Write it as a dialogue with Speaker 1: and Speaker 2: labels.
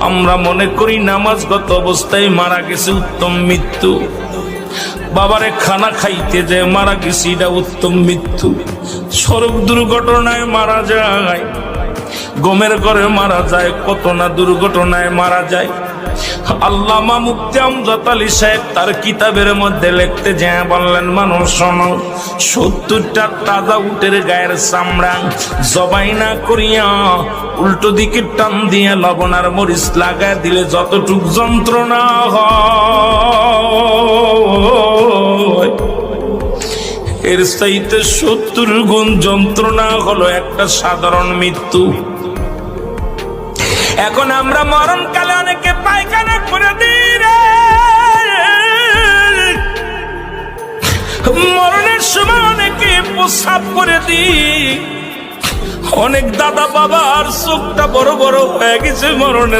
Speaker 1: আমরা মনে করি নামাজগত অবস্থায় মারা গেছে উত্তম মৃত্যু, বাবারে খানা খাইতে যে মারা গেছে এটা উত্তম মৃত্যু। সড়ক দুর্ঘটনায় মারা যায়, গমের ঘরে মারা যায়, কত না দুর্ঘটনায় মারা যায়। আল্লামা মুফতি আমজাদ আলী সাহেব তার কিতাবের মধ্যে লিখতে যায় বললেন, মানুষ শোনো, 70টা তাজা উটের গায়ের চামড়া জবাই না করিয়া উল্টো দিকে টান দিয়ে লবণ আর মরিচ লাগায় দিলে যতটুক যন্ত্রণা হয়, এর চাইতে 70 গুণ যন্ত্রণা হলো একটা সাধারণ মৃত্যু। এখন আমরা মরণকালে অনেকে পায়খানা করে দিই রে, মরণের সময় অনেকে প্রস্রাব করে দিই। অনেক দাদা বাবার চোখটা বড় বড় হয়ে গেছে মরণের